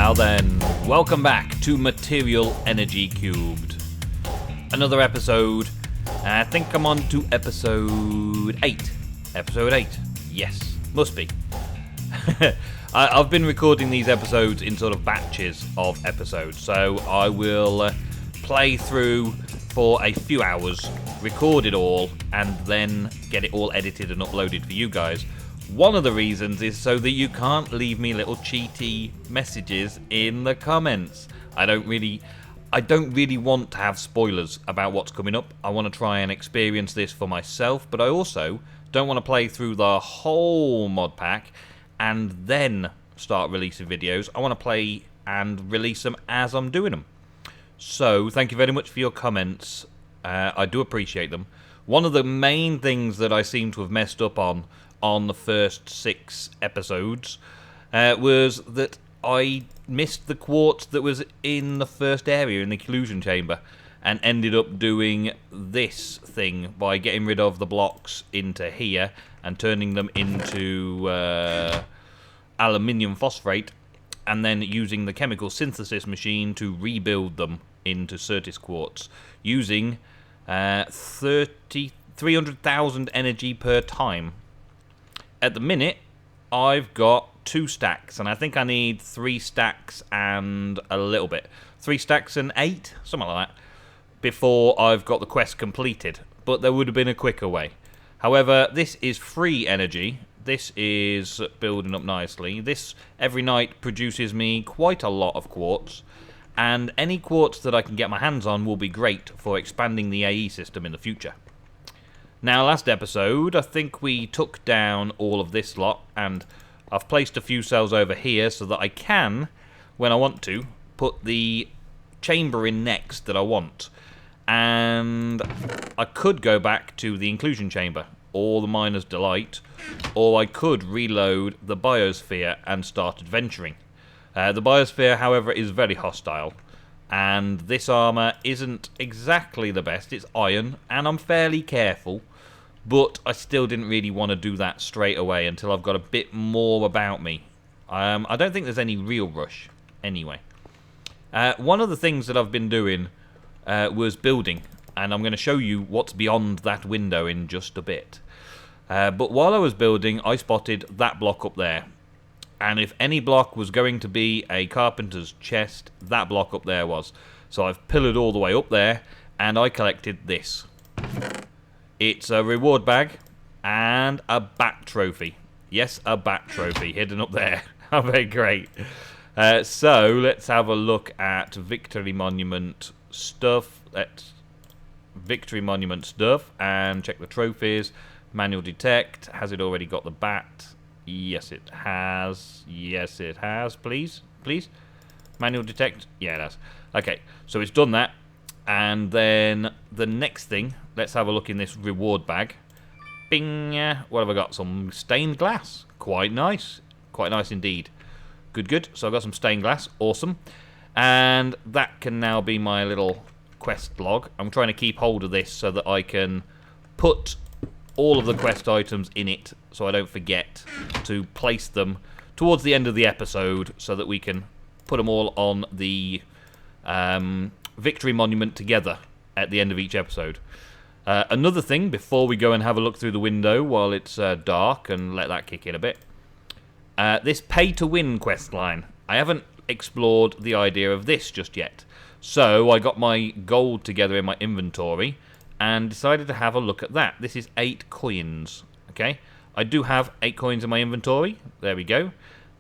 Now then, welcome back to Material Energy Cubed. Another episode. I think I'm on to episode 8. Episode 8. Yes, must be. I've been recording these episodes in sort of batches of episodes, so I will play through for a few hours, record it all, and then get it all edited and uploaded for you guys. One of the reasons is so that you can't leave me little cheaty messages in the comments. I don't really want to have spoilers about what's coming up. I want to try and experience this for myself, but I also don't want to play through the whole mod pack and then start releasing videos. I want to play and release them as I'm doing them. So, thank you very much for your comments. I do appreciate them. One of the main things that I seem to have messed up on the first 6 episodes was that I missed the quartz that was in the first area in the inclusion chamber and ended up doing this thing by getting rid of the blocks into here and turning them into aluminium phosphate and then using the chemical synthesis machine to rebuild them into Certis quartz using 300,000 energy per time. At the minute, I've got 2 stacks, and I think I need 3 stacks and a little bit. 3 stacks and 8, something like that, before I've got the quest completed. But there would have been a quicker way. However, this is free energy. This is building up nicely. This, every night, produces me quite a lot of quartz. And any quartz that I can get my hands on will be great for expanding the AE system in the future. Now, last episode, I think we took down all of this lot, and I've placed a few cells over here so that I can, when I want to, put the chamber in next that I want. And I could go back to the inclusion chamber, or the miner's delight, or I could reload the biosphere and start adventuring. The biosphere, however, is very hostile. And this armour isn't exactly the best. It's iron, and I'm fairly careful. But I still didn't really want to do that straight away until I've got a bit more about me. I don't think there's any real rush, anyway. One of the things that I've been doing was building. And I'm going to show you what's beyond that window in just a bit. But while I was building, I spotted that block up there. And if any block was going to be a carpenter's chest, that block up there was. So I've pillared all the way up there, and I collected this. It's a reward bag and a bat trophy. Yes, a bat trophy hidden up there. How very great. So let's have a look at Victory Monument stuff. Let's Victory Monument stuff and check the trophies. Manual detect. Has it already got the bat? Yes, it has. Yes, it has. Please? Please? Manual detect? Yeah, it has. Okay, so it's done that. And then the next thing, let's have a look in this reward bag. Bing! What have I got? Some stained glass. Quite nice. Quite nice indeed. Good, good. So I've got some stained glass. Awesome. And that can now be my little quest log. I'm trying to keep hold of this so that I can put all of the quest items in it so I don't forget to place them towards the end of the episode so that we can put them all on the Victory Monument together at the end of each episode. Another thing, before we go and have a look through the window while it's dark and let that kick in a bit, this pay-to-win quest line. I haven't explored the idea of this just yet. So I got my gold together in my inventory and decided to have a look at that. This is 8 coins, okay? I do have 8 coins in my inventory. There we go.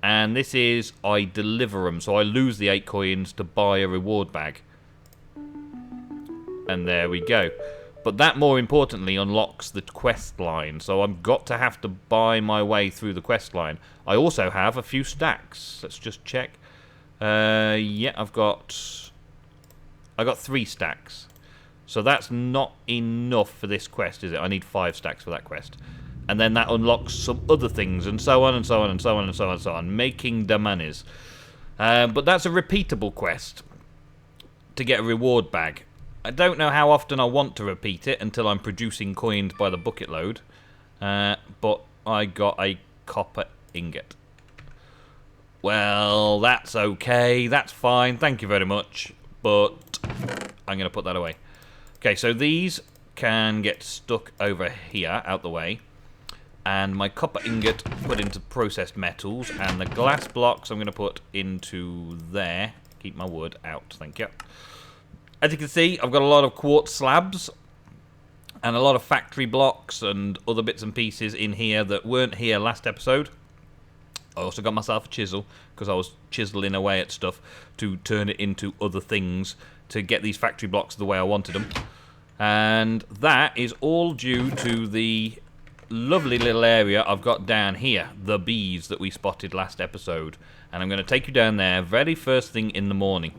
And this is, I deliver them, so I lose the 8 coins to buy a reward bag. And there we go. But that, more importantly, unlocks the quest line, so I've got to have to buy my way through the quest line. I also have a few stacks. Let's just check. Yeah, I've got 3 stacks. So that's not enough for this quest, is it? I need 5 stacks for that quest. And then that unlocks some other things, and so on, and so on, and so on, and so on, and so on. Making the monies. But that's a repeatable quest to get a reward bag. I don't know how often I want to repeat it until I'm producing coins by the bucket load. But I got a copper ingot. Well, that's okay. That's fine. Thank you very much. But I'm going to put that away. Okay, so these can get stuck over here, out the way. And my copper ingot put into processed metals. And the glass blocks I'm going to put into there. Keep my wood out, thank you. As you can see, I've got a lot of quartz slabs. And a lot of factory blocks and other bits and pieces in here that weren't here last episode. I also got myself a chisel, because I was chiseling away at stuff to turn it into other things to get these factory blocks the way I wanted them. And that is all due to the lovely little area I've got down here, the bees that we spotted last episode. And I'm going to take you down there very first thing in the morning.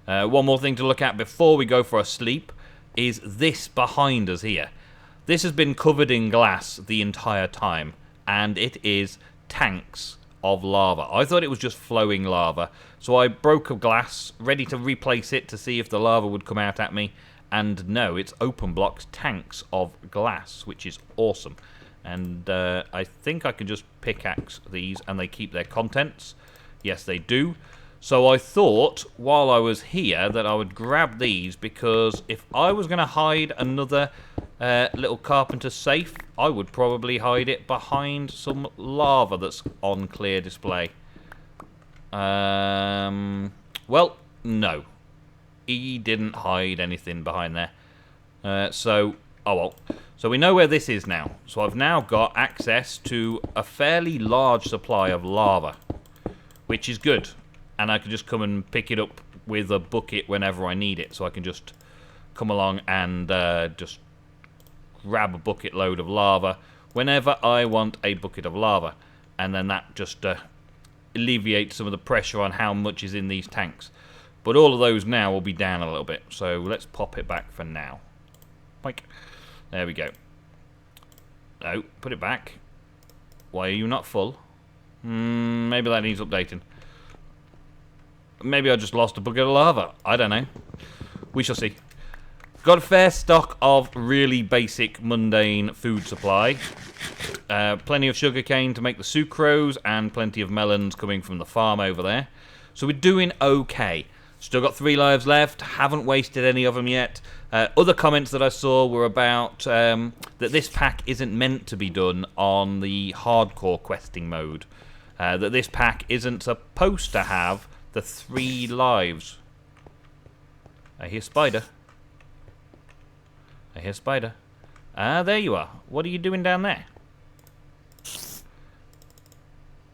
One more thing to look at before we go for a sleep is this behind us here. This has been covered in glass the entire time, and it is tanks of lava. I thought it was just flowing lava, so I broke a glass, ready to replace it to see if the lava would come out at me, and no, it's open blocks, tanks of glass, which is awesome. And I think I can just pickaxe these and they keep their contents. Yes, they do. So I thought, while I was here, that I would grab these, because if I was going to hide another little carpenter safe, I would probably hide it behind some lava that's on clear display. Well, no. He didn't hide anything behind there. Oh well. So we know where this is now. So I've now got access to a fairly large supply of lava, which is good. And I can just come and pick it up with a bucket whenever I need it. So I can just come along and just grab a bucket load of lava whenever I want a bucket of lava. And then that just alleviates some of the pressure on how much is in these tanks. But all of those now will be down a little bit. So let's pop it back for now. Like, there we go. No, put it back. Why are you not full? Maybe that needs updating. Maybe I just lost a bucket of lava. I don't know. We shall see. Got a fair stock of really basic, mundane food supply. Plenty of sugarcane to make the sucrose, and plenty of melons coming from the farm over there. So we're doing okay. Still got 3 lives left. Haven't wasted any of them yet. Other comments that I saw were about that this pack isn't meant to be done on the hardcore questing mode. That this pack isn't supposed to have the 3 lives. I hear spider. I hear spider. Ah, there you are. What are you doing down there?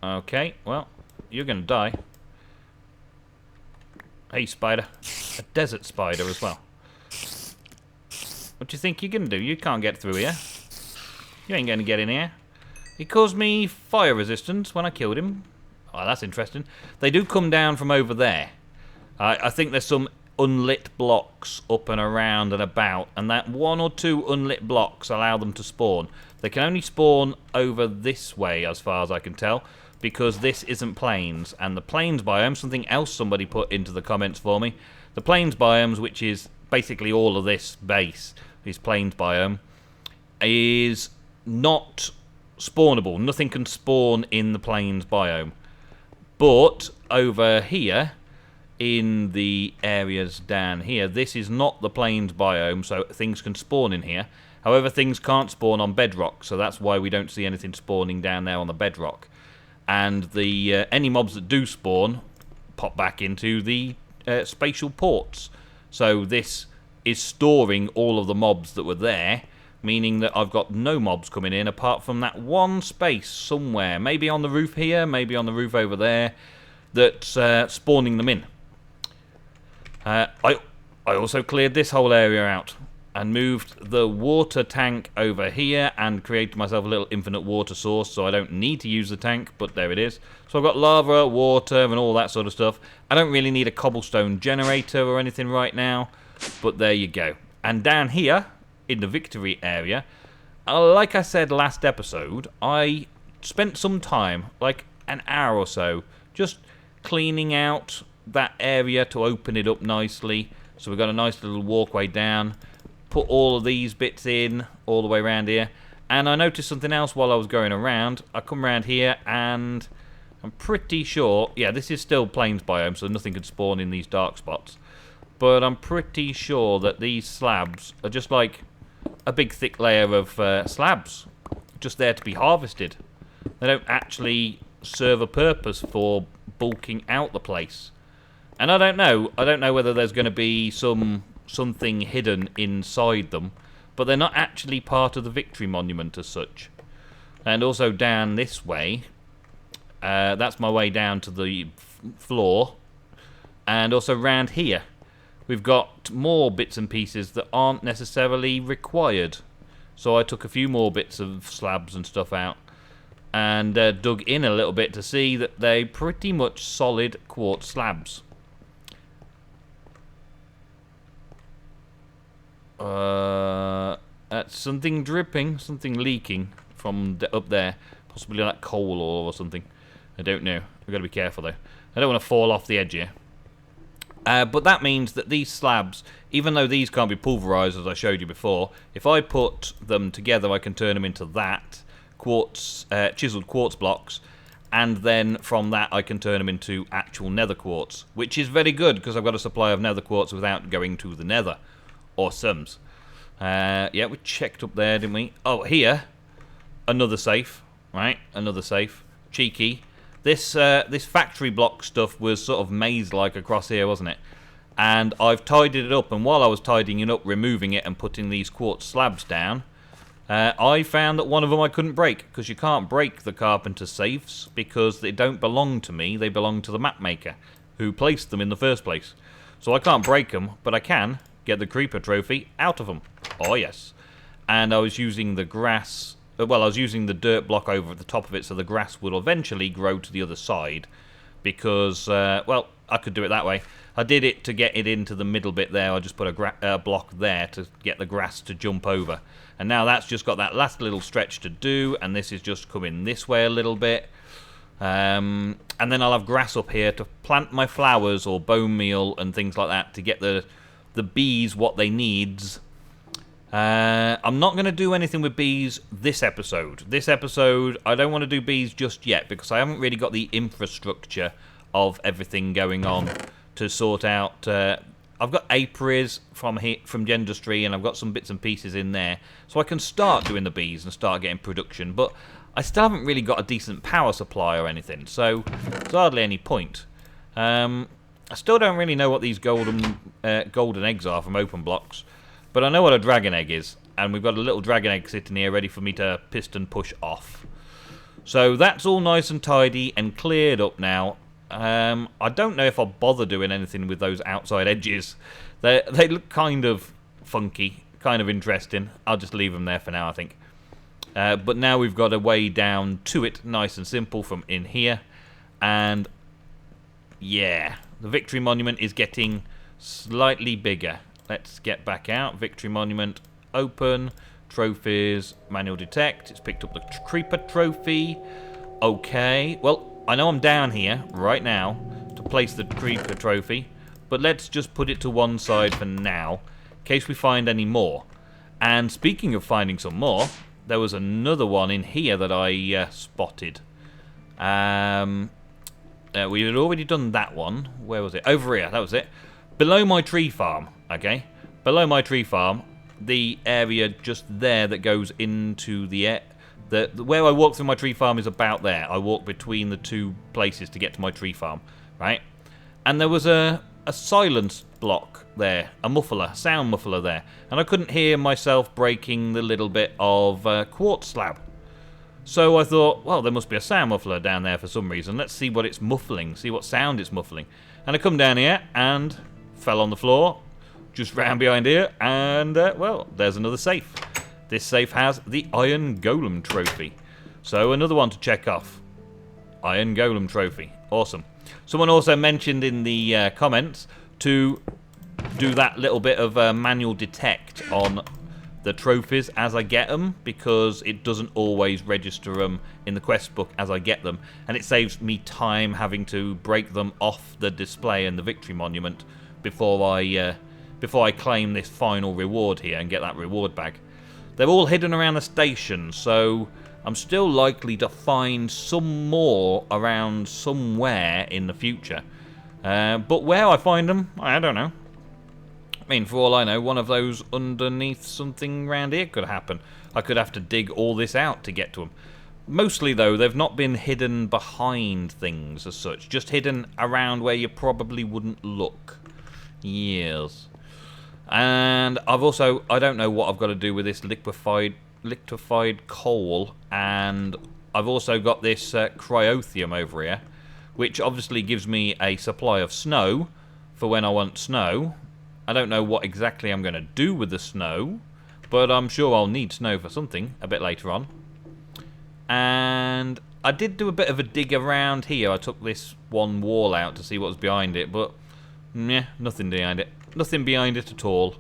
Okay, well, you're gonna die. Hey, spider. A desert spider as well. What do you think you're gonna do? You can't get through here. You ain't gonna get in here. He caused me fire resistance when I killed him. Oh, that's interesting. They do come down from over there. I think there's some unlit blocks up and around and about, and that 1 or 2 unlit blocks allow them to spawn. They can only spawn over this way, as far as I can tell, because this isn't plains. And the plains biome, something else somebody put into the comments for me, the plains biomes, which is basically all of this base, this plains biome, is not spawnable. Nothing can spawn in the plains biome. But over here, in the areas down here, this is not the plains biome, so things can spawn in here. However, things can't spawn on bedrock, so that's why we don't see anything spawning down there on the bedrock. And the any mobs that do spawn pop back into the spatial ports. So this is storing all of the mobs that were there, meaning that I've got no mobs coming in apart from that one space somewhere, maybe on the roof here, maybe on the roof over there, that's spawning them in. I also cleared this whole area out and moved the water tank over here and created myself a little infinite water source, so I don't need to use the tank, but there it is. So I've got lava, water, and all that sort of stuff. I don't really need a cobblestone generator or anything right now, but there you go. And down here, in the victory area, like I said last episode, I spent some time, like an hour or so, just cleaning out that area to open it up nicely. So we've got a nice little walkway down, put all of these bits in all the way around here, and I noticed something else while I was going around. I come around here and I'm pretty sure... Yeah, this is still plains biome, so nothing could spawn in these dark spots. But I'm pretty sure that these slabs are just like a big thick layer of slabs. Just there to be harvested. They don't actually serve a purpose for bulking out the place. And I don't know whether there's going to be something hidden inside them, but they're not actually part of the victory monument as such. And also down this way, that's my way down to the floor, and also round here we've got more bits and pieces that aren't necessarily required. So I took a few more bits of slabs and stuff out and dug in a little bit to see that they're pretty much solid quartz slabs. That's something dripping, something leaking from up there. Possibly like coal or something. I don't know. We've got to be careful though. I don't want to fall off the edge here. But that means that these slabs, even though these can't be pulverized as I showed you before, if I put them together I can turn them into that. Quartz, chiseled quartz blocks, and then from that I can turn them into actual nether quartz, which is very good because I've got a supply of nether quartz without going to the nether. Awesomes. Yeah, we checked up there, didn't we? Oh, here, another safe, right? Another safe. Cheeky. This factory block stuff was sort of maze-like across here, wasn't it? And I've tidied it up, and while I was tidying it up, removing it and putting these quartz slabs down, I found that one of them I couldn't break, because you can't break the carpenter's safes, because they don't belong to me, they belong to the map maker, who placed them in the first place. So I can't break them, but I can get the creeper trophy out of them. Oh yes. And I was using the grass... Well, I was using the dirt block over at the top of it so the grass will eventually grow to the other side. Because, well, I could do it that way. I did it to get it into the middle bit there. I just put a block there to get the grass to jump over. And now that's just got that last little stretch to do. And this is just coming this way a little bit. And then I'll have grass up here to plant my flowers or bone meal and things like that to get the bees what they needs. I'm not going to do anything with bees this episode. This episode, I don't want to do bees just yet because I haven't really got the infrastructure of everything going on to sort out. I've got apiaries from Gendustry and I've got some bits and pieces in there. So I can start doing the bees and start getting production. But I still haven't really got a decent power supply or anything. So there's hardly any point. I still don't really know what these golden eggs are from open blocks. But I know what a dragon egg is, and we've got a little dragon egg sitting here ready for me to piston push off. So that's all nice and tidy and cleared up now. I don't know if I'll bother doing anything with those outside edges. They look kind of funky, kind of interesting. I'll just leave them there for now, I think. But now we've got a way down to it, nice and simple from in here. And yeah, the Victory Monument is getting slightly bigger. Let's get back out. Victory Monument, open. Trophies, manual detect. It's picked up the creeper trophy. Okay. Well, I know I'm down here right now to place the creeper trophy. But let's just put it to one side for now, in case we find any more. And speaking of finding some more, there was another one in here that I spotted. We had already done that one. Where was it? Over here. That was it. Below my tree farm. Okay, below my tree farm, the area just there that goes into where I walk through my tree farm is about there. I walk between the two places to get to my tree farm, right? And there was a silence block there, a muffler, sound muffler there, and I couldn't hear myself breaking the little bit of quartz slab. So I thought, well, there must be a sound muffler down there for some reason. Let's see what it's muffling, see what sound it's muffling. And I come down here and fell on the floor. Just round behind here, and, well, there's another safe. This safe has the Iron Golem Trophy. So, another one to check off. Iron Golem Trophy. Awesome. Someone also mentioned in the comments to do that little bit of manual detect on the trophies as I get them, because it doesn't always register them in the quest book as I get them, and it saves me time having to break them off the display and the Victory Monument before I claim this final reward here and get that reward bag. They're all hidden around the station, so I'm still likely to find some more around somewhere in the future. But where I find them, I don't know. I mean, for all I know, one of those underneath something around here could happen. I could have to dig all this out to get to them. Mostly, though, they've not been hidden behind things as such. Just hidden around where you probably wouldn't look. Yes. And I've also... I don't know what I've got to do with this liquefied coal. And I've also got this cryothium over here, which obviously gives me a supply of snow for when I want snow. I don't know what exactly I'm going to do with the snow, but I'm sure I'll need snow for something a bit later on. And I did do a bit of a dig around here. I took this one wall out to see what was behind it, but yeah, nothing behind it. Nothing behind it at all.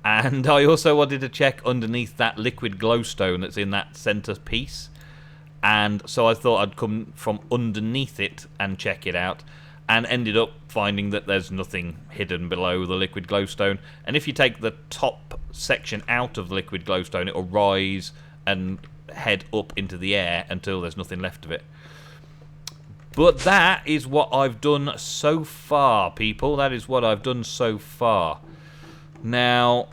And I also wanted to check underneath that liquid glowstone that's in that centre piece. And so I thought I'd come from underneath it and check it out. And ended up finding that there's nothing hidden below the liquid glowstone. And if you take the top section out of the liquid glowstone, it'll rise and head up into the air until there's nothing left of it. But that is what I've done so far, people. That is what I've done so far. Now,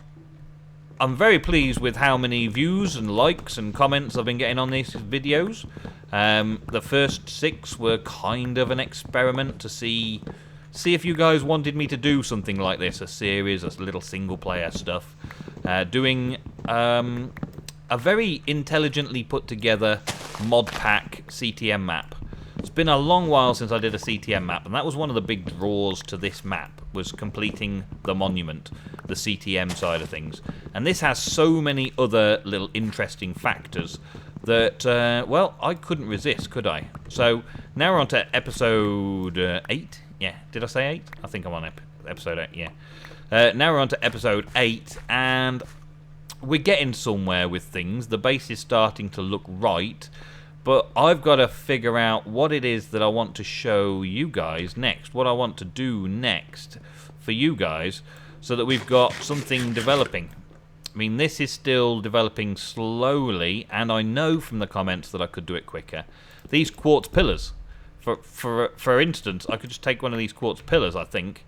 I'm very pleased with how many views and likes and comments I've been getting on these videos. The first 6 were kind of an experiment to see if you guys wanted me to do something like this, a series, a little single-player stuff. Doing a very intelligently put-together Modpack CTM map. It's been a long while since I did a CTM map, and that was one of the big draws to this map, was completing the monument, the CTM side of things. And this has so many other little interesting factors that, well, I couldn't resist, could I? So, now we're on to episode 8. Yeah, did I say 8? I think I'm on episode 8, yeah. Now we're on to episode 8, and we're getting somewhere with things. The base is starting to look right. But I've got to figure out what it is that I want to show you guys next. What I want to do next for you guys so that we've got something developing. I mean, this is still developing slowly, and I know from the comments that I could do it quicker. These quartz pillars. For instance, I could just take one of these quartz pillars, I think,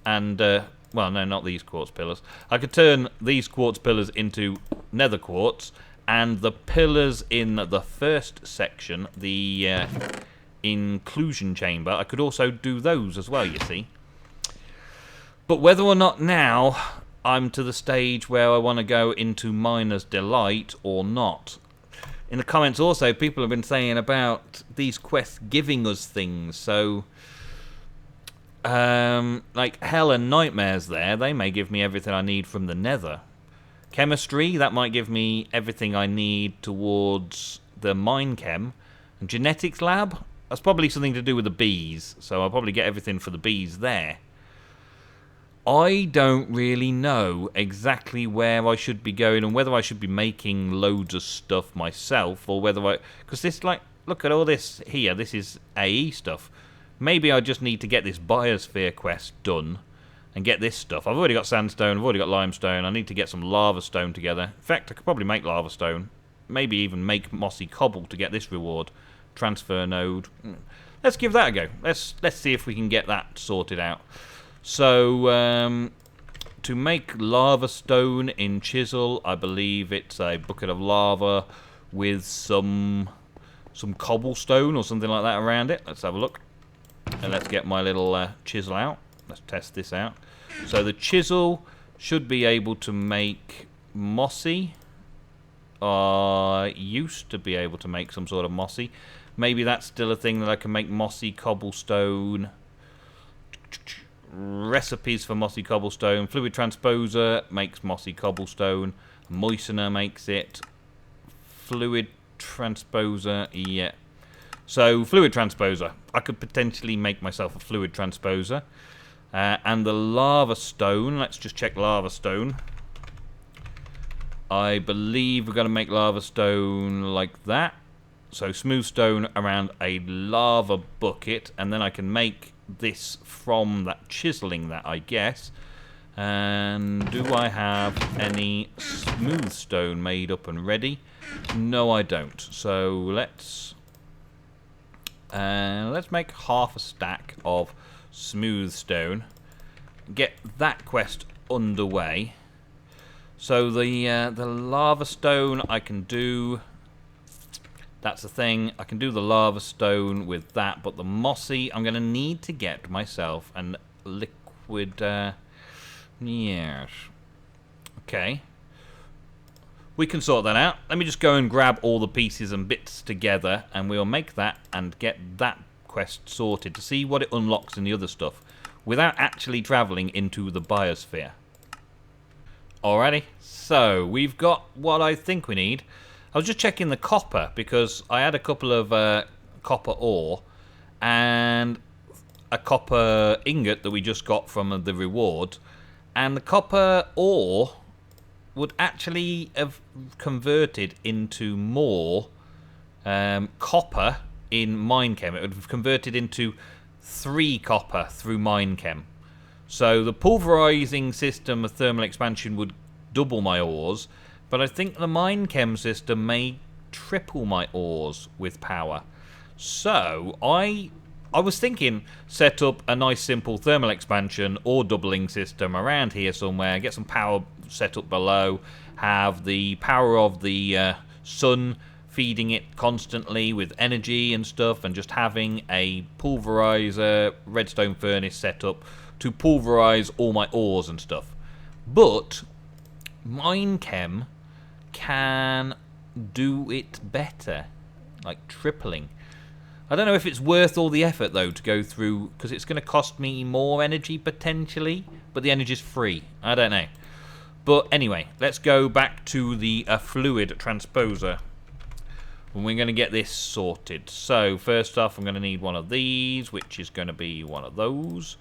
and... well, no, not these quartz pillars. I could turn these quartz pillars into nether quartz, and the pillars in the first section, the inclusion chamber, I could also do those as well, you see. But whether or not now I'm to the stage where I want to go into Miner's Delight or not. In the comments also, people have been saying about these quests giving us things, so... like Hell and Nightmares there, they may give me everything I need from the Nether. Chemistry, that might give me everything I need towards the Mine Chem. And Genetics Lab, that's probably something to do with the bees, so I'll probably get everything for the bees there. I don't really know exactly where I should be going and whether I should be making loads of stuff myself or whether I... Because this, like, look at all this here, this is AE stuff. Maybe I just need to get this Biosphere quest done and get this stuff. I've already got sandstone, I've already got limestone, I need to get some lava stone together. In fact, I could probably make lava stone. Maybe even make mossy cobble to get this reward. Transfer node. Let's give that a go. Let's see if we can get that sorted out. So, to make lava stone in chisel, I believe it's a bucket of lava with some cobblestone or something like that around it. Let's have a look. And let's get my little chisel out. Let's test this out. So the chisel should be able to make mossy. Used to be able to make some sort of mossy. Maybe that's still a thing that I can make mossy cobblestone. Recipes for mossy cobblestone. Fluid transposer makes mossy cobblestone. Moistener makes it. Fluid transposer, yeah. So, fluid transposer. I could potentially make myself a fluid transposer. And the lava stone, let's just check lava stone. I believe we're going to make lava stone like that. So, smooth stone around a lava bucket. And then I can make this from that chiseling that, I guess. And do I have any smooth stone made up and ready? No, I don't. So let's make half a stack of smooth stone. Get that quest underway. So the lava stone I can do. That's the thing. I can do the lava stone with that, but the mossy I'm going to need to get myself and liquid. Yes. Okay. We can sort that out. Let me just go and grab all the pieces and bits together, and we'll make that and get that quest sorted to see what it unlocks in the other stuff without actually travelling into the biosphere. Alrighty. So we've got what I think we need. I was just checking the copper because I had a couple of copper ore and a copper ingot that we just got from the reward. And the copper ore would actually have converted into more copper in Minechem. It would have converted into 3 copper through Minechem. So the pulverizing system of thermal expansion would double my ores, but I think the Minechem system may triple my ores with power. So I was thinking set up a nice simple thermal expansion or doubling system around here somewhere, get some power set up below, have the power of the sun feeding it constantly with energy and stuff, and just having a pulverizer redstone furnace set up to pulverize all my ores and stuff. But Minechem can do it better, like tripling. I don't know if it's worth all the effort, though, to go through, because it's going to cost me more energy, potentially, but the energy's free. I don't know. But anyway, let's go back to the fluid transposer. And we're going to get this sorted. So, first off, I'm going to need one of these, which is going to be one of those.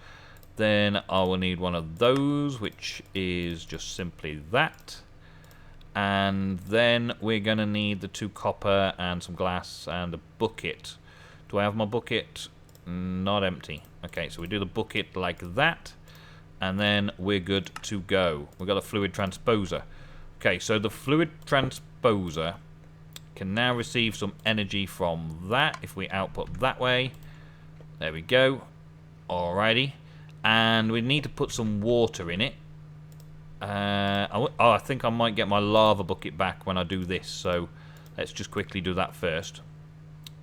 Then I will need one of those, which is just simply that. And then we're going to need the 2 copper and some glass and a bucket. Do I have my bucket? Not empty. Okay, so we do the bucket like that, and then we're good to go. We've got a fluid transposer. Okay, so the fluid transposer can now receive some energy from that if we output that way. There we go. Alrighty. And we need to put some water in it. I think I might get my lava bucket back when I do this, so let's just quickly do that first.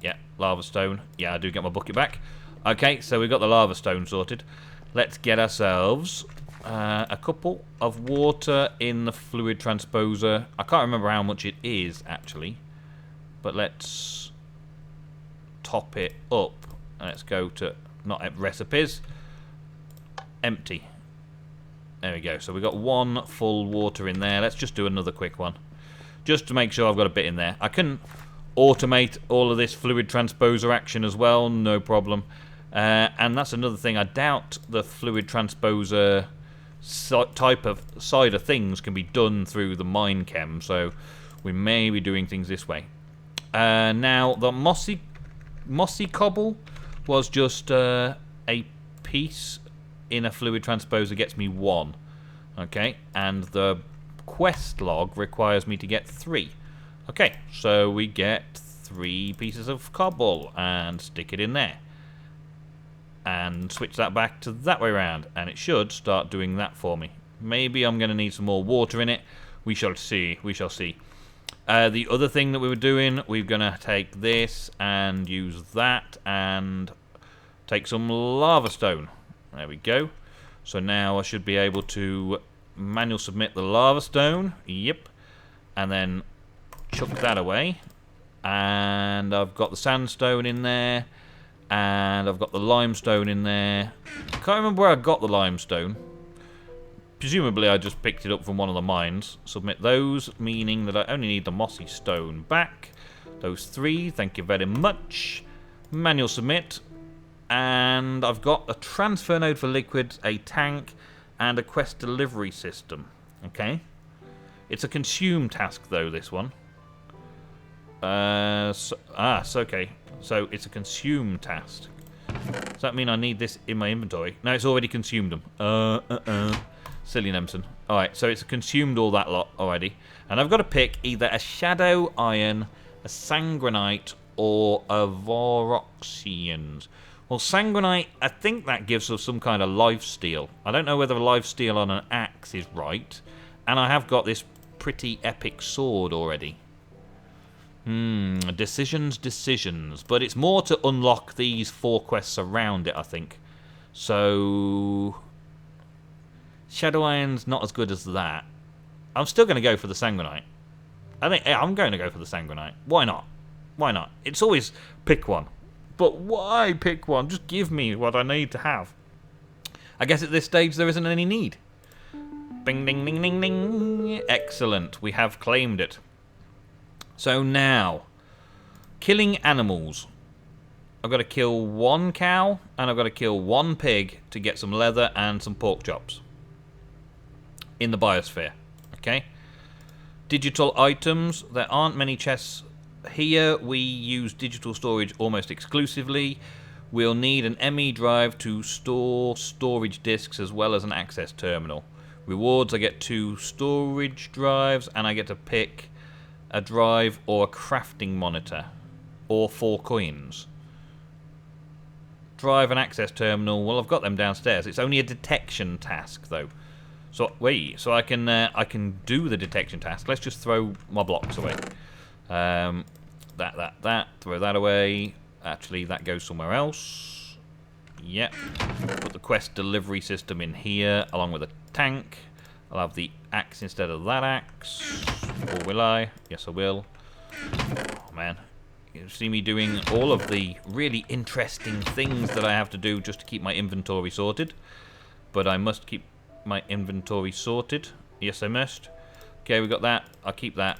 Yeah, lava stone. Yeah, I do get my bucket back. Okay, so we've got the lava stone sorted. Let's get ourselves a couple of water in the fluid transposer. I can't remember how much it is, actually. But let's top it up. Let's go to, not recipes, empty. There we go. So we've got 1 full water in there. Let's just do another quick one, just to make sure I've got a bit in there. I can automate all of this fluid transposer action as well, no problem. And that's another thing. I doubt the fluid transposer type of side of things can be done through the Minechem, so we may be doing things this way. Now, the mossy cobble was just a piece in a fluid transposer gets me 1. Okay, and the quest log requires me to get 3. Okay, so we get 3 pieces of cobble and stick it in there. And switch that back to that way around, and it should start doing that for me. Maybe I'm going to need some more water in it. We shall see. We shall see. The other thing that we were doing, we're going to take this and use that and take some lava stone. There we go. So now I should be able to manual submit the lava stone. Yep. And then chuck that away, and I've got the sandstone in there, and I've got the limestone in there. I can't remember where I got the limestone. Presumably I just picked it up from one of the mines. Submit those, meaning that I only need the mossy stone back. Those 3, thank you very much. Manual submit, and I've got a transfer node for liquids, a tank, and a quest delivery system. Okay, it's a consume task though, this one. Okay. So it's a consume task. Does that mean I need this in my inventory? No, it's already consumed them. Silly Nemsun. Alright, so it's consumed all that lot already. And I've got to pick either a Shadow Iron, a Sangranite, or a Voroxians. Well, Sangranite, I think that gives us some kind of lifesteal. I don't know whether a lifesteal on an axe is right. And I have got this pretty epic sword already. Decisions. But it's more to unlock these 4 quests around it, I think. So... Shadow Iron's not as good as that. I'm still going to go for the Sangranite. I'm going to go for the Sangranite. Why not? Why not? It's always pick one. But why pick one? Just give me what I need to have. I guess at this stage there isn't any need. Bing, ding, ding, ding, ding. Excellent. We have claimed it. So now, killing animals. I've got to kill 1 cow and I've got to kill 1 pig to get some leather and some pork chops. In the biosphere. Okay. Digital items. There aren't many chests here. We use digital storage almost exclusively. We'll need an ME drive to store storage disks as well as an access terminal. Rewards, I get 2 storage drives and I get to pick a drive or a crafting monitor or 4 coins. Drive and access terminal, well, I've got them downstairs. It's only a detection task though. So wait, so I can do the detection task. Let's just throw my blocks away. That. Throw that away. Actually, that goes somewhere else. Yep. Put the quest delivery system in here, along with a tank. I'll have the axe instead of that axe. Or will I? Yes, I will. Oh, man. You see me doing all of the really interesting things that I have to do just to keep my inventory sorted. But I must keep my inventory sorted. Yes, I must. Okay, we got that. I'll keep that.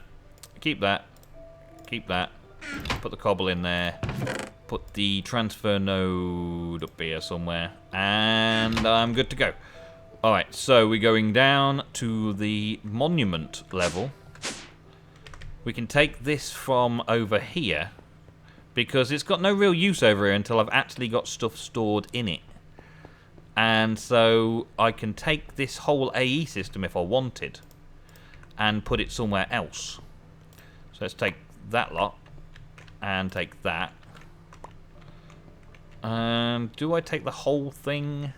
Keep that. Keep that. Put the cobble in there. Put the transfer node up here somewhere. And I'm good to go. Alright, so we're going down to the monument level. We can take this from over here, because it's got no real use over here until I've actually got stuff stored in it. And so I can take this whole AE system if I wanted and put it somewhere else. So let's take that lot and take that. And do I take the whole thing?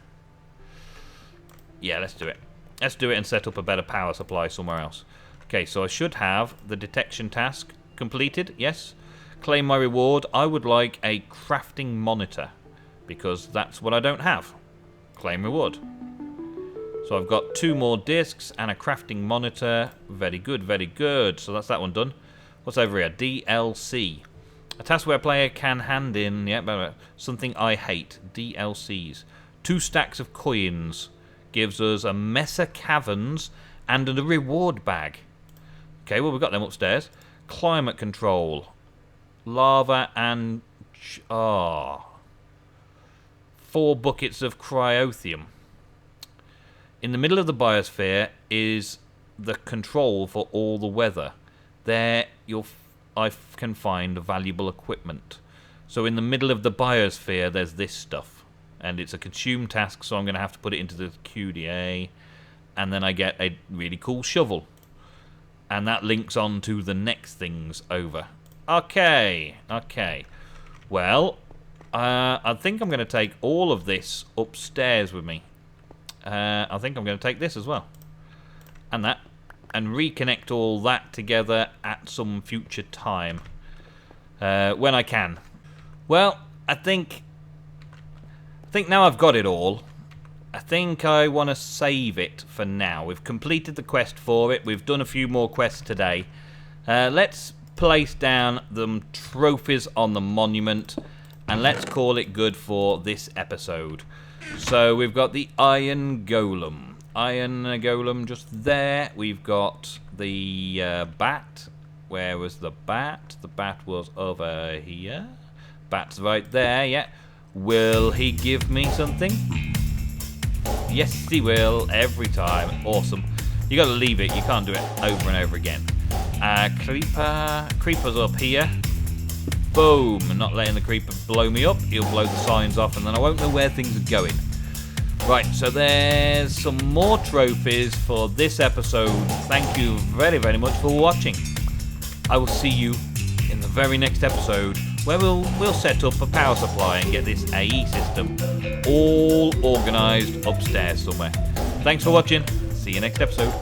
Yeah, let's do it. Let's do it and set up a better power supply somewhere else. Okay, so I should have the detection task completed. Yes. Claim my reward. I would like a crafting monitor because that's what I don't have. Claim reward. So I've got 2 more discs and a crafting monitor. Very good, very good. So that's that one done. What's over here? DLC. A task where a player can hand in something I hate. DLCs. 2 stacks of coins gives us a Mesa Caverns and a reward bag. Okay, well we've got them upstairs. Climate control. Lava and... 4 buckets of cryothium. In the middle of the biosphere is the control for all the weather. There I can find valuable equipment. So in the middle of the biosphere there's this stuff. And it's a consume task, so I'm going to have to put it into the QDA. And then I get a really cool shovel. And that links on to the next things over. Okay. Well... I think I'm going to take all of this upstairs with me. I think I'm going to take this as well. And that. And reconnect all that together at some future time. When I can. Well, I think now I've got it all. I think I want to save it for now. We've completed the quest for it. We've done a few more quests today. Let's place down the trophies on the monument. And let's call it good for this episode. So we've got the Iron Golem. Iron Golem just there. We've got the bat. Where was the bat? The bat was over here. Bat's right there, yeah. Will he give me something? Yes, he will. Every time. Awesome. You gotta leave it. You can't do it over and over again. Creeper's up here. Boom. Not letting the creeper blow me up. He'll blow the signs off and then I won't know where things are going. Right, so there's some more trophies for this episode. Thank you very, very much for watching. I will see you in the very next episode, where we'll set up a power supply and get this AE system all organised upstairs somewhere. Thanks for watching. See you next episode.